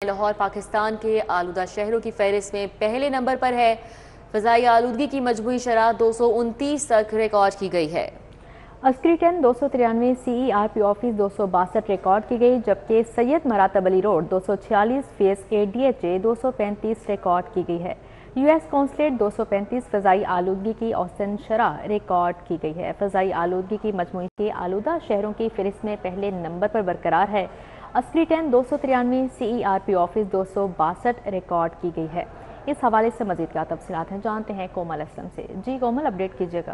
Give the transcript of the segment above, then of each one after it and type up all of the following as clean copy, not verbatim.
لاہور پاکستان کے آلودہ شہروں کی فہرست میں پہلے نمبر پر ہے۔ فضائی آلودگی کی مجموعی شرح 229 تک ریکارڈ کی گئی ہے۔ Askari ten 293 C E R P office 262 record کی گئی، جبکہ Syed Maratib Ali road 246 phase 8 D H A 235 record کی گئی ہے۔ یو ایس کونسلیٹ 235 فضائی آلودگی کی اوسطن شرح ریکارڈ کی گئی ہے۔ فضائی آلودگی کی مجموعی کے آلودہ شہروں کی فہرست میں پہلے نمبر پر برقرار ہے۔ Askari ten 293 C E R P office 262 record کی گئی ہے۔ اس حوالے سے مزید کیا تفصیلات ہیں جانتے ہیں کومل اسلم سے۔ جی کومل، اپڈیٹ کیجیے گا۔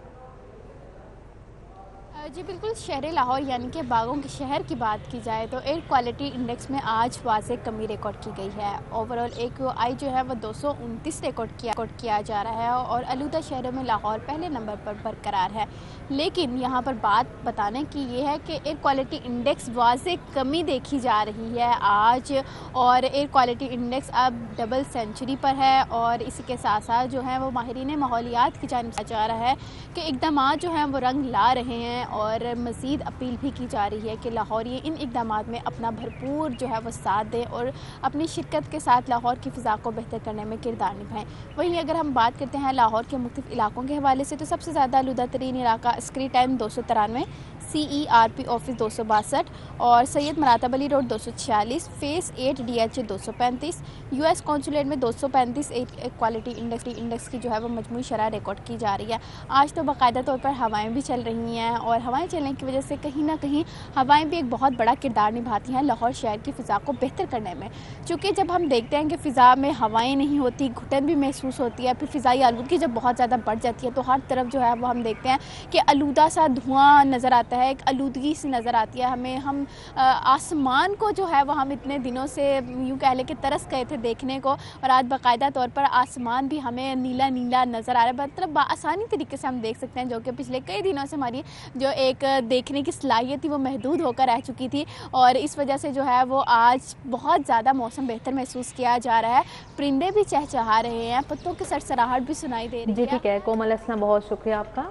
جی بالکل، شہر لاہور یعنی کہ باغوں کے شہر کی بات کی جائے تو ایئر کوالٹی انڈیکس میں آج واضح کمی ریکارڈ کی گئی ہے۔ اوورآل AQI جو ہے وہ 229 ریکارڈ کیا جا رہا ہے اور آلودہ شہروں میں لاہور پہلے نمبر پر برقرار ہے۔ لیکن یہاں پر بات بتانے کی یہ ہے کہ ایئر کوالٹی انڈیکس واضح کمی دیکھی جا رہی ہے آج، اور ایئر کوالٹی انڈیکس اب ڈبل سینچری پر ہے، اور اسی کے ساتھ ساتھ جو ہے وہ ماہرین ماحولیات کی جانب سے جا رہا ہے کہ اقدامات جو ہیں وہ رنگ لا رہے ہیں، اور مزید اپیل بھی کی جا رہی ہے کہ لاہوری ان اقدامات میں اپنا بھرپور جو ہے وہ ساتھ دیں اور اپنی شرکت کے ساتھ لاہور کی فضا کو بہتر کرنے میں کردار نبھائیں۔ وہیں اگر ہم بات کرتے ہیں لاہور کے مختلف علاقوں کے حوالے سے تو سب سے زیادہ آلودہ ترین علاقہ Askari ten 293 C E R P office 262 اور Syed Maratib Ali road 246 phase 8 D H A 235 U S consulate میں 235 کوالٹی انڈیکس کی جو ہے وہ مجموعی شرح ریکارڈ کی جا رہی ہے۔ آج تو باقاعدہ طور پر ہوائیں بھی چل رہی ہیں، اور ہوائیں چلنے کی وجہ سے کہیں نہ کہیں ہوائیں بھی ایک بہت بڑا کردار نبھاتی ہیں لاہور شہر کی فضا کو بہتر کرنے میں، چونکہ جب ہم دیکھتے ہیں کہ فضا میں ہوائیں نہیں ہوتی، گھٹن بھی محسوس ہوتی ہے، پھر فضائی آلودگی جب بہت زیادہ بڑھ جاتی ہے تو ہر طرف جو ہے وہ ہم دیکھتے ہیں کہ آلودہ سا دھواں نظر آتا ہے، ایک آلودگی سی نظر آتی ہے ہم آسمان کو جو ہے وہ ہم اتنے دنوں سے یوں کہہ لیں کہ ترس گئے تھے دیکھنے کو، اور آج باقاعدہ طور پر آسمان بھی ہمیں نیلا نیلا نظر آ رہا ہے، مطلب بآسانی طریقے سے ہم دیکھ سکتے ہیں، جو کہ پچھلے کئی دنوں سے ہماری جو ایک دیکھنے کی صلاحیت تھی وہ محدود ہو کر رہ چکی تھی، اور اس وجہ سے جو ہے وہ آج بہت زیادہ موسم بہتر محسوس کیا جا رہا ہے۔ پرندے بھی چہچہا رہے ہیں، پتوں کی سرسراہٹ بھی سنائی دے رہی ہے۔ جی ٹھیک ہے کومل اسلم، بہت شکریہ آپ کا۔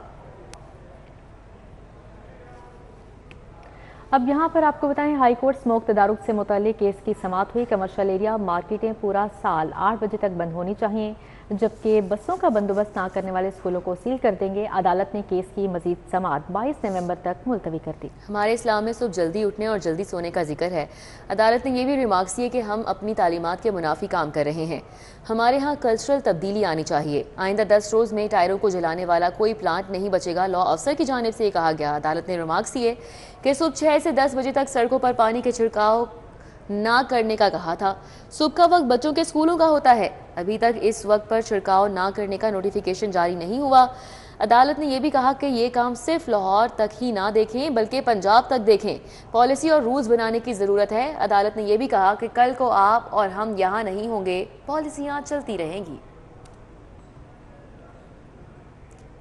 اب یہاں پر آپ کو بتائیں، ہائی کورٹ اسموک تدارک سے متعلق کیس کی سماعت ہوئی۔ کمرشل ایریا مارکیٹیں پورا سال 8 بجے تک بند ہونی چاہیے، جبکہ بسوں کا بندوبست نہ کرنے والے اسکولوں کو سیل کر دیں گے۔ عدالت نے کیس کی مزید سماعت 22 نومبر تک ملتوی کر دی۔ ہمارے اسلام میں صبح جلدی اٹھنے اور جلدی سونے کا ذکر ہے۔ عدالت نے یہ بھی ریمارکس کیے کہ ہم اپنی تعلیمات کے منافی کام کر رہے ہیں۔ ہمارے ہاں کلچرل تبدیلی آنی چاہیے۔ آئندہ 10 روز میں ٹائروں کو جلانے والا کوئی پلانٹ نہیں بچے گا، لاء افسر کی جانب سے یہ کہا گیا۔ عدالت نے ریمارکس کیے کہ صبح 6 سے 10 بجے تک سڑکوں پر پانی کے چھڑکاؤ نہ کرنے کا کہا تھا۔ صبح کا وقت بچوں کے اسکولوں کا ہوتا ہے، ابھی تک اس وقت پر چھڑکاؤ نہ کرنے کا نوٹیفیکیشن جاری نہیں ہوا۔ عدالت نے یہ بھی کہا کہ یہ کام صرف لاہور تک ہی نہ دیکھیں بلکہ پنجاب تک دیکھیں، پالیسی اور رولز بنانے کی ضرورت ہے۔ عدالت نے یہ بھی کہا کہ کل کو آپ اور ہم یہاں نہیں ہوں گے، پالیسیاں چلتی رہیں گی۔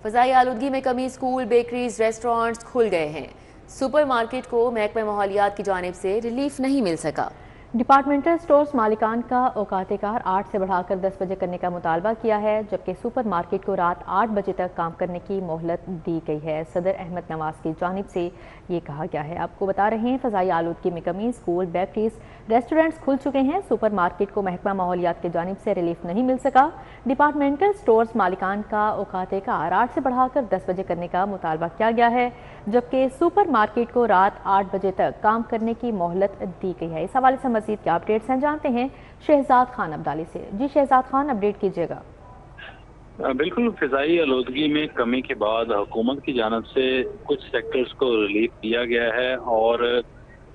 فضائی آلودگی میں کمی، اسکول، بیکریز، ریسٹورانٹس کھل گئے ہیں۔ سپر مارکیٹ کو محکمہ ماحولیات کی جانب سے ریلیف نہیں مل سکا۔ ڈپارٹمنٹل سٹورز مالکان کا اوقات کار 8 سے بڑھا کر 10 بجے کرنے کا مطالبہ کیا ہے، جبکہ سپر مارکیٹ کو رات 8 بجے تک کام کرنے کی مہلت دی گئی ہے۔ صدر احمد نواز کی جانب سے یہ کہا گیا ہے۔ آپ کو بتا رہے ہیں فضائی آلودگی میں کمی، اسکول، بیکریز، ریسٹورنٹس کھل چکے ہیں۔ سپر مارکیٹ کو محکمہ ماحولیات کی جانب سے ریلیف نہیں مل سکا۔ ڈپارٹمنٹل سٹورز مالکان کا اوقات کار 8 سے بڑھا کر 10 بجے کرنے کا مطالبہ کیا گیا ہے، جبکہ سپر مارکیٹ کو رات 8 بجے تک کام کرنے کی مہلت دی گئی ہے۔ اس حوالے سے مزید کیا اپڈیٹس ہیں جانتے ہیں شہزاد خان ابدالی سے۔ جی شہزاد خان، اپڈیٹ کیجیے گا۔ بالکل، فضائی آلودگی میں کمی کے بعد حکومت کی جانب سے کچھ سیکٹرز کو ریلیف دیا گیا ہے، اور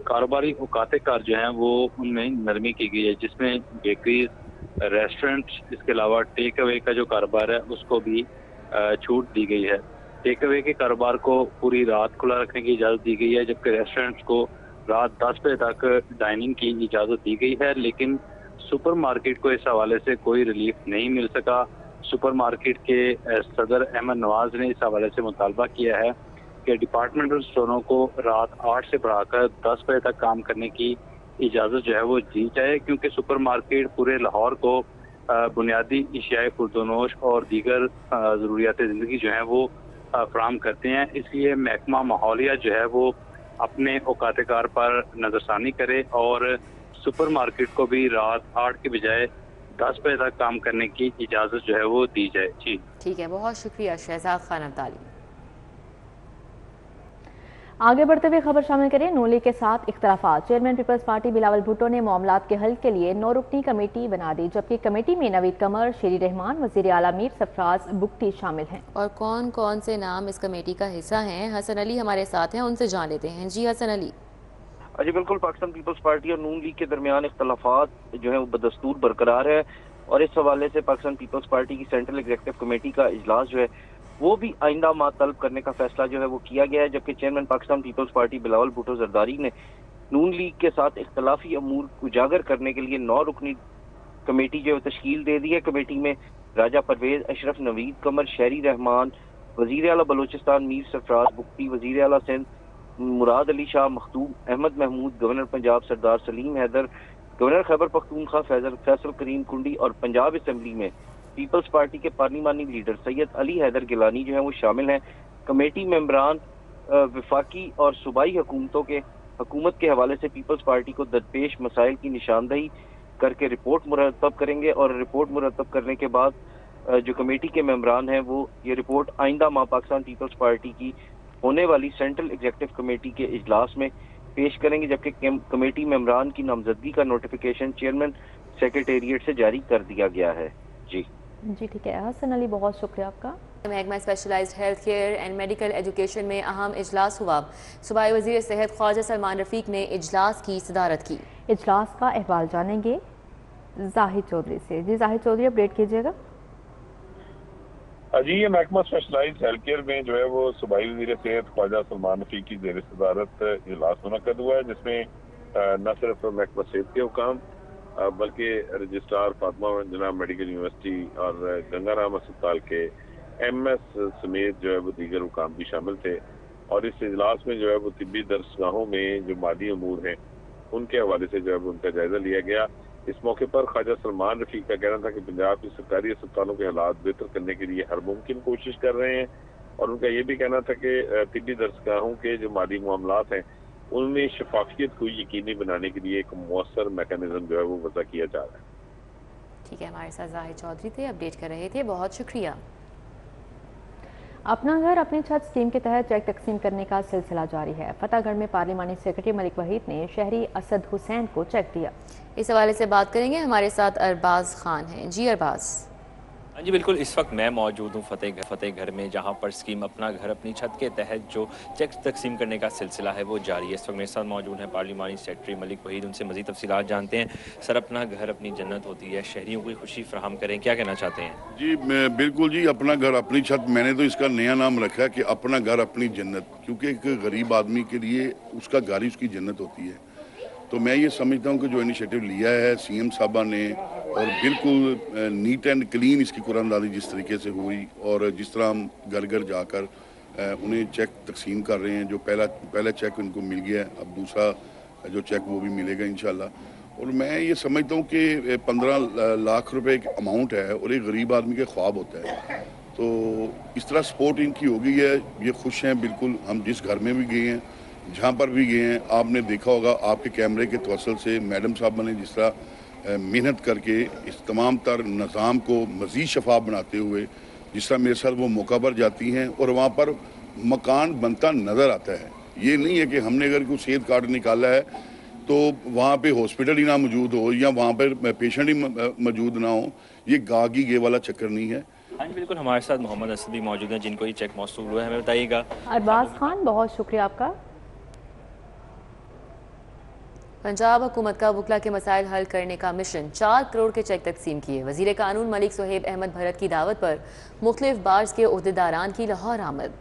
کاروباری اوقات کار جو ہیں وہ ان میں نرمی کی گئی ہے، جس میں بیکریز، ریسٹورنٹ، اس کے علاوہ ٹیک اوے کا جو کاروبار ہے اس کو بھی چھوٹ دی گئی ہے۔ ٹیک اوے کے کاروبار کو پوری رات کھلا رکھنے کی اجازت دی گئی ہے، جبکہ ریسٹورنٹس کو رات 10 بجے تک ڈائننگ کی اجازت دی گئی ہے، لیکن سپر مارکیٹ کو اس حوالے سے کوئی ریلیف نہیں مل سکا۔ سپر مارکیٹ کے صدر احمد نواز نے اس حوالے سے مطالبہ کیا ہے کہ ڈپارٹمنٹل اسٹوروں کو رات 8 سے بڑھا کر 10 بجے تک کام کرنے کی اجازت جو ہے وہ دی جائے، کیونکہ سپر مارکیٹ پورے لاہور کو بنیادی اشیاء پردونوش اور دیگر ضروریات زندگی جو ہیں وہ فراہم کرتے ہیں۔ اس لیے محکمہ ماحولیات جو ہے وہ اپنے اوقات کار پر نظر ثانی کرے اور सुपर मार्केट को भी रात 8 के बजाय 10 बजे तक काम करने की इजाज़त जो है वो दी जाए। जी ठीक है, बहुत शुक्रिया शहजाद खान अब्दाली। आगे बढ़ते हुए खबर शामिल करें। नून लीग के साथ इख्तलाफात। Chairman people's party Bilawal Bhutto ने मामलात के हल के लिए 9 रुकनी कमेटी बना दी, जबकि कमेटी में नवीद कमर, शेरी रहमान, वजीर आला मीर सरफराज बुख्ती शामिल हैं। और कौन कौन से नाम इस कमेटी का हिस्सा हैं, हसन अली हमारे साथ हैं, उनसे जान लेते हैं। जी हसन अली। जी बिल्कुल, पाकिस्तान पीपल्स पार्टी और नून लीग के दरमियान इख्तलाफात जो है वो बदस्तूर बरकरार है, और इस हवाले से पाकिस्तान पीपल्स पार्टी की सेंट्रल एग्जीक्यूटिव कमेटी का इजलास जो है वो भी आइंदा माह तलब करने का फैसला जो है वो किया गया है। जबकि chairman Pakistan peoples party Bilawal Bhutto Zardari ने नून लीग के साथ इख्तलाफी अमूर उजागर करने के लिए 9 रुकनी कमेटी जो है तश्कील दे दी है। कमेटी में राजा परवेज, अशरफ, नवीद कमर, शहरी रहमान, वजीर आला बलोचिस्तान मीर सरफराज बुख्ती, वजीर आला सिंध मुराद अली शाह मखदूम, अहमद महमूद, गवर्नर पंजाब सरदार सलीम हैदर, गवर्नर खैबर पख्तूनख्वा फैसल करीम कुंडी और पंजाब असम्बली में पीपल्स पार्टी के पार्लिमानी लीडर सैयद अली हैदर गिलानी जो है वो शामिल हैं। कमेटी मेंबरान वफाकी और सूबाई हुकूमत के हवाले से पीपल्स पार्टी को दरपेश मसाइल की निशानदही करके रिपोर्ट मुरतब करेंगे, और रिपोर्ट मुरतब करने के बाद जो कमेटी के मेंबरान हैं वो ये रिपोर्ट आइंदा माह पाकिस्तान पीपल्स पार्टी की होने वाली सेंट्रल एग्जीक्यूटिव कमेटी के इजलास में पेश करेंगे। जबकि कमेटी मेंबरान की नामजदगी का नोटिफिकेशन चेयरमैन सेक्रेटेरिएट से जारी कर दिया गया है। जी ठीक है हसन अली, बहुत शुक्रिया आपका। महकमा specialised health care and medical education में अहम इजलास हुआ। सूबाई वजीर सेहत ख्वाजा सलमान रफीक ने इजलास की सदारत की। इजलास का अहवाल जानेंगे जाहिद चौधरी से। जी जाहिद चौधरी, अपडेट कीजिएगा। जी, ये महकमा स्पेशलाइज्ड हेल्थ केयर में जो है वो सूबाई वजीर सेहत ख्वाजा सलमान रफीक की जेर सदारत इजलास मुनक्कद हुआ है, जिसमें न सिर्फ महकमा सेहत के हुकाम बल्कि रजिस्ट्रार फातिमा जनाब मेडिकल यूनिवर्सिटी और गंगाराम अस्पताल के MS समेत जो है वो दीगर हुकाम भी शामिल थे। और इस इजलास में जो है वो तिब्बी दरसगाहों में जो मादी अमूर हैं उनके हवाले से जो है वो उनका जायजा लिया गया। इस मौके पर ख्वाजा सलमान रफीक का कहना था कि पंजाब के सरकारी अस्पतालों के हालात बेहतर करने के लिए हर मुमकिन कोशिश कर रहे हैं, और उनका ये भी कहना था कि तिब्बी दरसगाहों के जो मादी मामलात हैं उनमें शफाफियत को यकीनी बनाने के लिए एक मौसर मैकेनिज्म जो है वो वज़ा किया जा रहा है। ठीक है, हमारे साथ जाहिद चौधरी थे, अपडेट कर रहे थे, बहुत शुक्रिया। अपना घर अपनी छत स्कीम के तहत चेक तकसीम करने का सिलसिला जारी है। फतेहगढ़ में पार्लिमानी सेक्रेटरी मलिक वहीद ने शहरी असद हुसैन को चेक दिया। इस हवाले से बात करेंगे, हमारे साथ अरबाज खान हैं। जी अरबाज। हाँ जी बिल्कुल, इस वक्त मैं मौजूद हूँ फतेहगढ़ में, जहाँ पर स्कीम अपना घर अपनी छत के तहत जो चेक तकसीम करने का सिलसिला है वो जारी है। इस वक्त मेरे साथ मौजूद हैं पार्लिमानी सेक्रेटरी मलिक वहीद, उनसे मज़ीद तफसीलात जानते हैं। सर, अपना घर अपनी जन्नत होती है, शहरियों को खुशी फराहम करें, क्या कहना चाहते हैं? जी बिल्कुल जी, अपना घर अपनी छत, मैंने तो इसका नया नाम रखा है कि अपना घर अपनी जन्नत, क्योंकि एक गरीब आदमी के लिए उसका घर ही उसकी जन्नत होती है। तो मैं ये समझता हूँ कि जो इनिशिएटिव लिया है CM साहबा ने, और बिल्कुल नीट एंड क्लीन इसकी कुरानदारी जिस तरीके से हुई, और जिस तरह हम घर घर जाकर उन्हें चेक तकसीम कर रहे हैं, जो पहला चेक उनको मिल गया है, अब दूसरा जो चेक वो भी मिलेगा इंशाल्लाह। और मैं ये समझता हूँ कि 15 लाख रुपए एक अमाउंट है और एक गरीब आदमी के ख्वाब होता है, तो इस तरह सपोर्ट इनकी हो गई है, ये खुश हैं बिल्कुल। हम जिस घर में भी गए हैं, जहाँ पर भी गए हैं, आपने देखा होगा आपके कैमरे के तवसल से मैडम साहब ने जिस तरह मेहनत करके इस तमाम तर निज़ाम को मज़ीद शफाफ बनाते हुए, जिस तरह मेरे साथ वो मौका पर जाती हैं और वहाँ पर मकान बनता नज़र आता है। ये नहीं है कि हमने अगर कोई सेहत कार्ड निकाला है तो वहाँ पे हॉस्पिटल ही ना मौजूद हो या वहाँ पर पेशेंट ही मौजूद ना हो, ये गागी गे वाला चक्कर नहीं है। हाँ जी बिल्कुल, हमारे साथ मोहम्मद असद भी मौजूद हैं जिनको ये चेक मौसूल हुआ है, हमें बताइएगा। अरबाज खान, बहुत शुक्रिया आपका। पंजाब हुकूमत का वकला के मसाइल हल करने का मिशन, 4 करोड़ के चेक तकसीम किए। वजीर कानून मलिक सुहेब अहमद भरत की दावत पर मुख्तलिफ बार्स के ओहदेदारान की लाहौर आमद।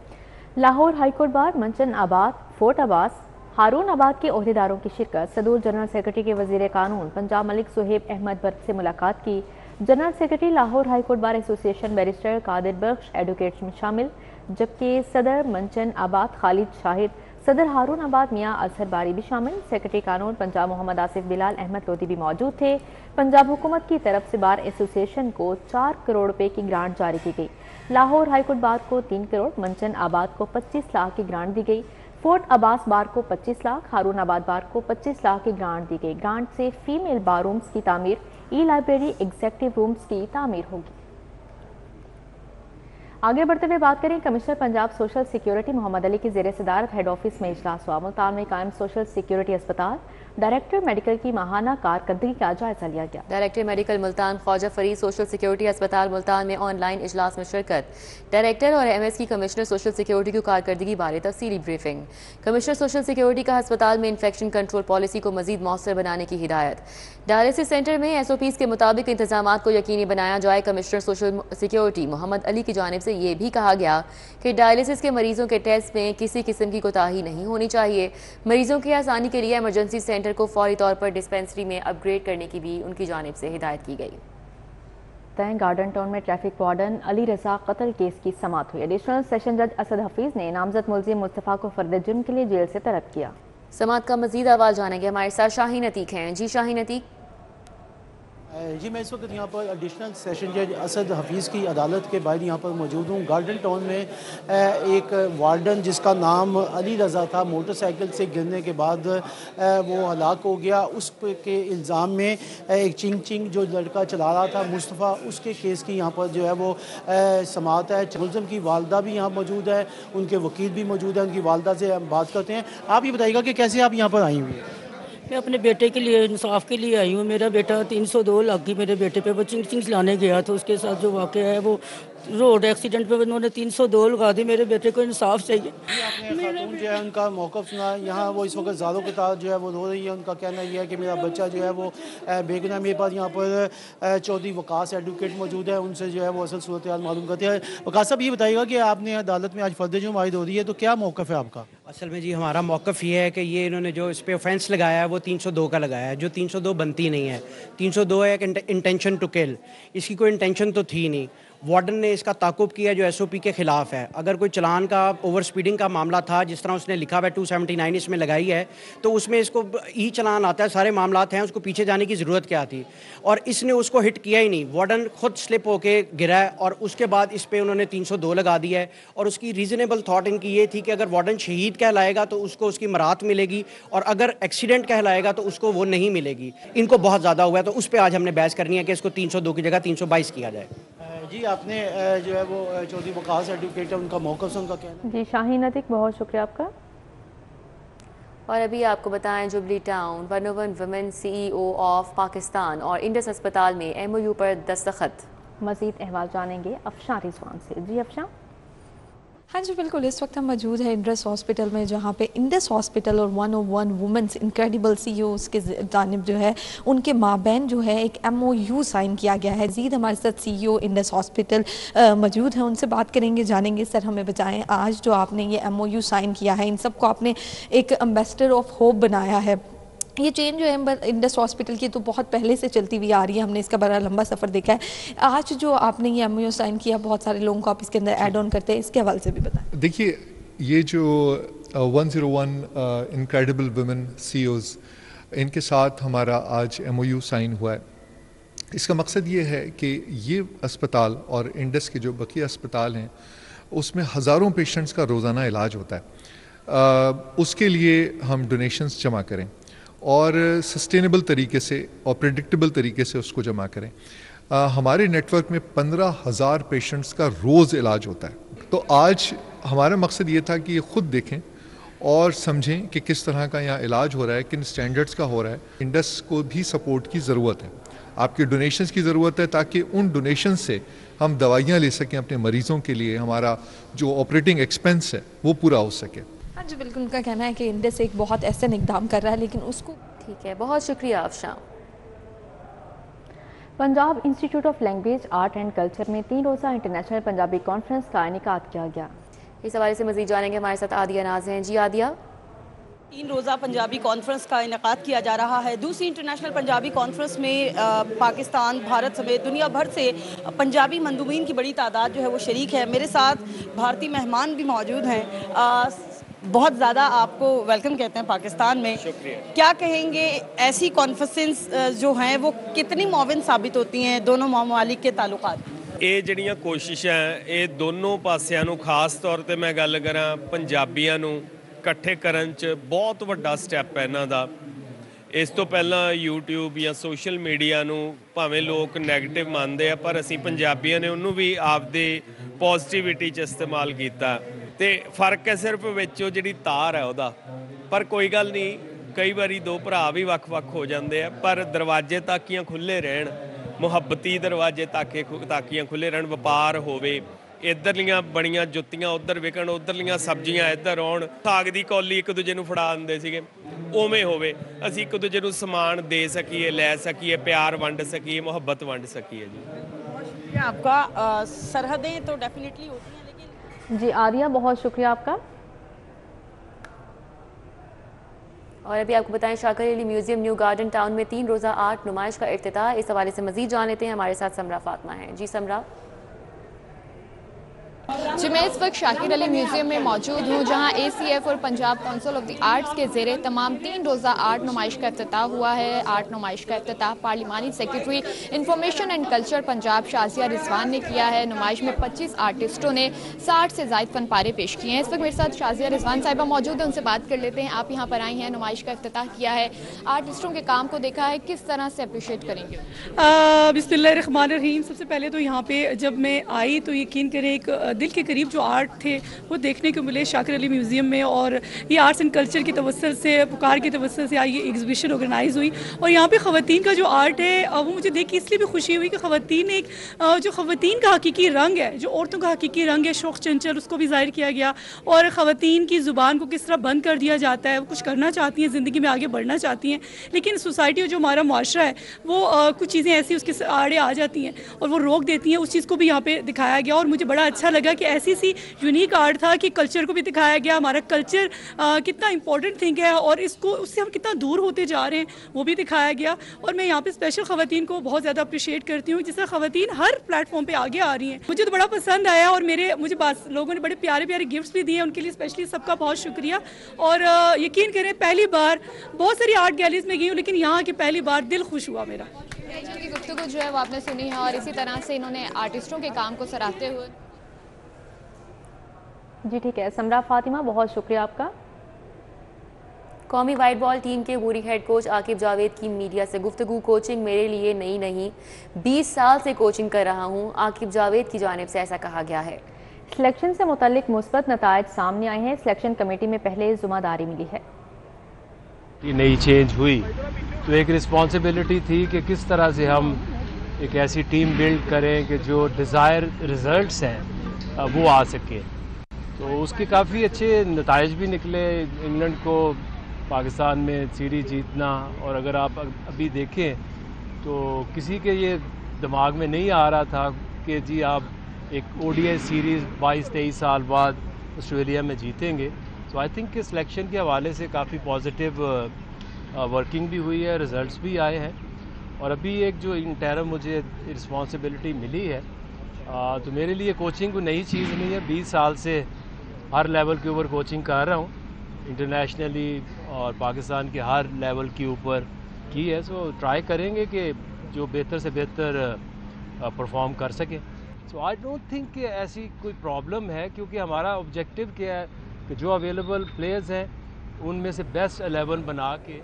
लाहौर हाईकोर्ट बार, मंचन आबाद, फोर्ट अब्बास, हारून आबाद के ओहदेदारों की शिरकत। सदूर जनरल सेक्रेटरी के वजीर कानून पंजाब मलिक सुहेब अहमद भरत से मुलाकात की। General secretary Lahore high court bar association barrister Qadir Bakhsh advocates में शामिल, जबकि सदर मंचन आबाद खालिद शाहिद, सदर हारून आबाद मियाँ अजहर बारी भी शामिल। सेक्रेटरी कानून पंजाब मोहम्मद आसिफ बिलाल अहमद लोधी भी मौजूद थे। पंजाब हुकूमत की तरफ से बार एसोसिएशन को 4 करोड़ रुपए की ग्रांट जारी की गई। लाहौर हाईकोर्ट बार को 3 करोड़, मंचन आबाद को 25 लाख की ग्रांट दी गई। फोर्ट अब्बास बार को 25 लाख, हारून आबाद बार को 25 लाख की ग्रांट दी गई। ग्रांट से फीमेल बार रूम्स की तामीर, ई लाइब्रेरी, एग्जेक्टिव रूम्स की तामीर होगी। आगे बढ़ते हुए बात करें commissioner Punjab social security Mohammad Ali की ज़ेर सदारत हेड ऑफिस में इजलास हुआ। मुल्तान में कायम सोशल सिक्योरिटी अस्पताल डायरेक्टर मेडिकल की माहाना कारकर्दगी का जायजा लिया गया। Director medical Multan Khwaja Farid social security अस्पताल मुल्तान में ऑनलाइन इजलास में शिरकत। डायरेक्टर और एमएस की कमिश्नर सोशल सिक्योरिटी की कारकर्दगी बारे तफसीली ब्रीफिंग। कमिश्नर सोशल सिक्योरिटी का अस्पताल में इन्फेक्शन कंट्रोल पॉलिसी को मजीद मौसर बनाने की हिदायत। डायलिसिस सेंटर में SOPs के मुताबिक इंतजाम को यकीनी बनाया जाए। Commissioner social security Mohammad Ali की जानिब से ये भी कहा गया कि डायलिसिस के मरीजों के टेस्ट में किसी किस्म की कोताही नहीं होनी चाहिए। मरीजों की आसानी के लिए इमरजेंसी सेंटर को फौरी तौर पर डिस्पेंसरी में अपग्रेड करने की भी उनकी जानिब से हिदायत की गई। गार्डन टाउन में ट्रैफिक वार्डन अली रजा कत्ल केस की समाअत हुई। एडिशनल सेशन जज असद हफीज ने नामजद मुलजिम मुस्तफ़ा को फर्द जुर्म के लिए जेल से तलब किया। समाअत का मजीद अहवाल जानेंगे, हमारे साथ शाहीन अतीक हैं। जी शाहीन अतीक। जी मैं इस वक्त यहाँ पर एडिशनल सेशन जज असद हफीज़ की अदालत के बाहर यहाँ पर मौजूद हूँ। गार्डन टाउन में एक वार्डन जिसका नाम अली रज़ा था, मोटरसाइकिल से गिरने के बाद वो हलाक हो गया। उस के इल्ज़ाम में एक चिंग जो लड़का चला रहा था मुस्तफ़ा, उसके केस की यहाँ पर जो है वो समाअत है। मुलज़िम की वालदा भी यहाँ मौजूद है, उनके वकील भी मौजूद है। उनकी वालदा से हम बात करते हैं। आप ये बताइएगा कि कैसे आप यहाँ पर आई हुई हैं? मैं अपने बेटे के लिए इंसाफ के लिए आई हूँ। मेरा बेटा 302 लाख की मेरे बेटे पे वो चिंग्स लाने गया तो उसके साथ जो वाक़या है वो रोड एक्सीडेंट पे उन्होंने 302 लगा दी। मेरे बेटे को इंसाफ चाहिए। आपने खातून जो है उनका मौक़िफ़ सुना, यहाँ वो इस वक्त ज़ालों के साथ जो है वो रो रही है। उनका कहना यह है कि मेरा बच्चा जो है वो बेगुनाह। मेरे पास यहाँ पर चौधरी वकास एडवोकेट मौजूद है, उनसे जो है वो असल सूरत हाल मालूम करते हैं। वकास साहब ये बताइएगा कि आपने अदालत में आज फर्द जुर्म आयद हो रही है तो क्या मौक़िफ़ है आपका? असल में जी हमारा मौक़िफ़ ये है कि ये इन्होंने जो इस पर ऑफेंस लगाया है वो 302 का लगाया है, जो 302 बनती नहीं है। 302 है एक इंटेंशन टू किल, इसकी कोई इंटेंशन तो थी नहीं। वार्डन ने इसका ताक़ुब किया जो SOP के ख़िलाफ़ है। अगर कोई चलान का ओवर स्पीडिंग का मामला था, जिस तरह उसने लिखा हुआ है 279 इसमें लगाई है, तो उसमें इसको ई चलान आता है, सारे मामलात हैं, उसको पीछे जाने की ज़रूरत क्या थी? और इसने उसको हिट किया ही नहीं। वार्डन खुद स्लिप होके गिरा है और उसके बाद इस पर उन्होंने 302 लगा दिया है। और उसकी रीज़नेबल थाट इनकी ये थी कि अगर वार्डन शहीद कहलाएगा तो उसको उसकी मरात मिलेगी और अगर एक्सीडेंट कहलाएगा तो उसको वो नहीं मिलेगी। इनको बहुत ज़्यादा हुआ है तो उस पर आज हमने बहस करनी है कि इसको 302 की जगह 322 किया जाए। जी आपने जो है वो चौधरी वकास एडवोकेट है, उनका मौक़िफ़ से उनका कहना। जी शाहीन अतीक, बहुत शुक्रिया आपका। और अभी आपको बताएं jubilee town 101 women CEO of Pakistan और इंडस अस्पताल में MOU पर दस्तखत। मजीद अहवाल जानेंगे अफशान रिजवान से। जी अफशान। हाँ जी बिल्कुल, इस वक्त हम मौजूद हैं इंडस हॉस्पिटल में, जहाँ पे इंडस हॉस्पिटल और 101 वुमेन्स इनक्रेडिबल CEOs के जानिब जो है उनके माबैन जो है एक MOU साइन किया गया है। जीद हमारे साथ CEO इंडस हॉस्पिटल मौजूद हैं, उनसे बात करेंगे, जानेंगे। सर हमें बताएं, आज जो आपने ये MOU साइन किया है, इन सबको आपने एक एम्बेसडर ऑफ होप बनाया है। ये चेन जो है इंडस हॉस्पिटल की तो बहुत पहले से चलती हुई आ रही है, हमने इसका बड़ा लंबा सफ़र देखा है। आज जो आपने ये MOU साइन किया, बहुत सारे लोगों को आप इसके अंदर ऐड ऑन करते हैं, इसके हवाले से भी बताएं। देखिए, ये जो 101 इनक्रेडिबल वुमेन CEOs, इनके साथ हमारा आज MOU साइन हुआ है। इसका मकसद ये है कि ये अस्पताल और इंडस के जो बकी अस्पताल हैं उसमें हज़ारों पेशेंट्स का रोज़ाना इलाज होता है। उसके लिए हम डोनेशंस जमा करें और सस्टेनेबल तरीके से और प्रेडिक्टेबल तरीके से उसको जमा करें। हमारे नेटवर्क में 15,000 पेशेंट्स का रोज़ इलाज होता है। तो आज हमारा मकसद ये था कि ये ख़ुद देखें और समझें कि किस तरह का यहाँ इलाज हो रहा है, किन स्टैंडर्ड्स का हो रहा है। इंडस को भी सपोर्ट की ज़रूरत है, आपके डोनेशंस की ज़रूरत है, ताकि उन डोनेशन से हम दवाइयाँ ले सकें अपने मरीज़ों के लिए। हमारा जो ऑपरेटिंग एक्सपेंस है वो पूरा हो सके। हाँ जी बिल्कुल, उनका कहना है कि इंडस एक बहुत ऐसा इक़दाम कर रहा है, लेकिन उसको ठीक है, बहुत शुक्रिया Afshan. Punjab institute of language, art and culture में 3 रोज़ा इंटरनेशनल पंजाबी कॉन्फ्रेंस का इनेकाद किया गया। इस हवाले से मज़ीद जानेंगे, हमारे साथ आदिया नाज हैं। जी आदिया। 3 रोज़ा पंजाबी कॉन्फ्रेंस का इनेकाद किया जा रहा है। दूसरी इंटरनेशनल पंजाबी कॉन्फ्रेंस में पाकिस्तान, भारत समेत दुनिया भर से पंजाबी मंदूबीन की बड़ी तादाद जो है वो शरीक है। मेरे साथ भारतीय मेहमान भी मौजूद हैं। बहुत ज़्यादा आपको वेलकम कहते हैं पाकिस्तान में। क्या कहेंगे, ऐसी कॉन्फ्रेंसेस जो हैं वो कितनी मुआविन साबित होती हैं दोनों ममालिक के ताल्लुकात? ਇਹ ਜਿਹੜੀਆਂ ਕੋਸ਼ਿਸ਼ਾਂ ਇਹ ਦੋਨੋਂ ਪਾਸਿਆਂ ਨੂੰ, ਖਾਸ ਤੌਰ ਤੇ ਮੈਂ ਗੱਲ ਕਰਾਂ ਪੰਜਾਬੀਆਂ ਨੂੰ ਇਕੱਠੇ ਕਰਨ 'ਚ ਬਹੁਤ ਵੱਡਾ ਸਟੈਪ ਹੈ ਇਹਨਾਂ ਦਾ। ਇਸ ਤੋਂ ਪਹਿਲਾਂ YouTube ਜਾਂ ਸੋਸ਼ਲ ਮੀਡੀਆ ਨੂੰ ਭਾਵੇਂ ਲੋਕ ਨੈਗੇਟਿਵ ਮੰਨਦੇ ਆ, ਪਰ ਅਸੀਂ ਪੰਜਾਬੀਆਂ ਨੇ ਉਹਨੂੰ ਵੀ ਆਪਦੇ ਪੋਜ਼ਿਟਿਵਿਟੀ 'ਚ ਇਸਤੇਮਾਲ ਕੀਤਾ ਤੇ ਫਰਕ ਹੈ ਸਿਰਫ ਵਿੱਚ ਉਹ ਜਿਹੜੀ ਤਾਰ ਹੈ ਉਹਦਾ। ਪਰ ਕੋਈ ਗੱਲ ਨਹੀਂ, ਕਈ ਵਾਰੀ ਦੋ ਭਰਾ ਵੀ ਵੱਖ-ਵੱਖ ਹੋ ਜਾਂਦੇ ਆ, ਪਰ ਦਰਵਾਜ਼ੇ ਤਾਕੀਆਂ ਖੁੱਲ੍ਹੇ ਰਹਿਣ, ਮੁਹੱਬਤੀ ਦਰਵਾਜ਼ੇ ਤਾਕੀਆਂ ਖੁੱਲ੍ਹੇ ਰਹਿਣ, ਵਪਾਰ ਹੋਵੇ, ਇੱਧਰਲੀਆਂ ਬਣੀਆਂ ਜੁੱਤੀਆਂ ਉੱਧਰ ਵਿਕਣ, ਉੱਧਰਲੀਆਂ ਸਬਜ਼ੀਆਂ ਇੱਧਰ ਆਉਣ, ਸਾਗ ਦੀ ਕੌਲੀ ਇੱਕ ਦੂਜੇ ਨੂੰ ਫੜਾ ਦਿੰਦੇ ਸੀਗੇ, ਉਵੇਂ ਹੋਵੇ, ਅਸੀਂ ਇੱਕ ਦੂਜੇ ਨੂੰ ਸਮਾਨ ਦੇ ਸਕੀਏ, ਲੈ ਸਕੀਏ, ਪਿਆਰ ਵੰਡ ਸਕੀਏ, ਮੁਹੱਬਤ ਵੰਡ ਸਕੀਏ ਜੀ। आपका सरहदें तो डेफिनेटली होती हैं, लेकिन जी आदिया, बहुत शुक्रिया आपका। और अभी आपको बताएं, Shakir Ali museum new garden town में 3 रोज़ा आर्ट नुमाइश का इफ्तिताह। इस हवाले से मजीद जान लेते हैं, हमारे साथ समरा फातिमा हैं। जी समरा। जी मैं इस वक्त शाकिर अली म्यूजियम में मौजूद हूँ, जहाँ ACF और Punjab council of the arts के ज़ेरे तमाम 3 रोज़ा आर्ट नुमाइश का इफ्तिताह हुआ है। आर्ट नुमाइश का इफ्तिताह पार्लिमानी secretary information and culture Punjab Shazia Rizwan ने किया है। नुमाइश में 25 आर्टिस्टों ने 60 से ज़ायद फन पारे पेश किए हैं। इस वक्त मेरे साथ शाजिया रिजवान साहिबा मौजूद है, उनसे बात कर लेते हैं। आप यहाँ पर आई हैं, नुमाइश का इफ्तिताह किया है, आर्टिस्टों के काम को देखा है, किस तरह से अप्रिशिएट करेंगे? बिस्मिल्लाहिर्रहमानिर्रहीम। सबसे पहले तो यहाँ पे जब मैं आई तो यकीन करें एक दिल के करीब जो आर्ट थे वो देखने को मिले शाकिर अली म्यूज़ियम में, और ये आर्ट्स एंड कल्चर की तवस्सुल से, पुकार की तवस्सुल से ये एग्जीबिशन ऑर्गेनाइज़ हुई। और यहाँ पे ख़वातीन का जो आर्ट है वो मुझे देख के इसलिए भी खुशी हुई कि ख़वातीन एक जो ख़वातीन का हकीकी रंग है, जो औरतों का हकीकी रंग है, शौक़ चंचल, उसको भी ज़ाहिर किया गया। और ख़वातीन की ज़ुबान को किस तरह बंद कर दिया जाता है, वो कुछ करना चाहती हैं, ज़िंदगी में आगे बढ़ना चाहती हैं, लेकिन सोसाइटी और जो हमारा मुआशरा है वो कुछ चीज़ें ऐसी उसके आड़े आ जाती हैं और वो रोक देती हैं। उस चीज़ को भी यहाँ पे दिखाया गया और मुझे बड़ा अच्छा लगा कि ऐसी सी यूनिक आर्ट था कि कल्चर को भी दिखाया गया, हमारा कल्चर कितना इंपॉर्टेंट थिंग है और इसको उससे हम कितना दूर होते जा रहे हैं वो भी दिखाया गया। और मैं यहाँ पे स्पेशल ख़वातीन को बहुत ज़्यादा अप्रिशिएट करती हूँ, जिस तरह ख़वातीन हर प्लेटफॉर्म पे आगे आ रही हैं, मुझे तो बड़ा पसंद आया। और मुझे लोगों ने बड़े प्यारे प्यारे गिफ्ट्स भी दिए, उनके लिए स्पेशली सबका बहुत शुक्रिया। और यकीन करें पहली बार बहुत सारी आर्ट गैलरीज में गई हूँ, लेकिन यहाँ की पहली बार दिल खुश हुआ मेरा। की गुफ्तगू जो है वो आपने सुनी है और इसी तरह से इन्होंने आर्टिस्टों के काम को सराहते हुए। जी ठीक है समरा फातिमा, बहुत शुक्रिया आपका। कौमी वाइट बॉल टीम के बूरी हेड कोच आकिब जावेद की मीडिया से गुफ्तगू। कोचिंग मेरे लिए नई नहीं, 20 साल से कोचिंग कर रहा हूँ, आकिब जावेद की जानिब से ऐसा कहा गया है। सिलेक्शन से मुतालिक मुस्बत नतायज सामने आए हैं। सिलेक्शन कमेटी में पहले ज़िम्मेदारी मिली है, नई चेंज हुई तो एक रिस्पॉन्सिबिलिटी थी कि किस तरह से हम एक ऐसी टीम बिल्ड करें कि जो डिज़ायर रिज़ल्ट्स हैं वो आ सके। तो उसके काफ़ी अच्छे नताइज भी निकले। इंग्लैंड को पाकिस्तान में सीरीज़ जीतना, और अगर आप अभी देखें तो किसी के ये दिमाग में नहीं आ रहा था कि जी आप एक ODI सीरीज़ 22-23 साल बाद ऑस्ट्रेलिया में जीतेंगे। तो आई थिंक कि सिलेक्शन के हवाले से काफ़ी पॉजिटिव वर्किंग भी हुई है, रिज़ल्ट्स भी आए हैं। और अभी एक जो इंटरम मुझे रिस्पॉन्सिबिलिटी मिली है तो मेरे लिए कोचिंग कोई नई चीज़ नहीं है। 20 साल से हर लेवल के ऊपर कोचिंग कर रहा हूँ, इंटरनेशनली और पाकिस्तान के हर लेवल के ऊपर की है। सो ट्राई करेंगे कि जो बेहतर से बेहतर परफॉर्म कर सकें। सो आई डोंट थिंक कि ऐसी कोई प्रॉब्लम है, क्योंकि हमारा ऑब्जेक्टिव क्या है कि जो अवेलेबल प्लेयर्स हैं उनमें से बेस्ट 11 बना के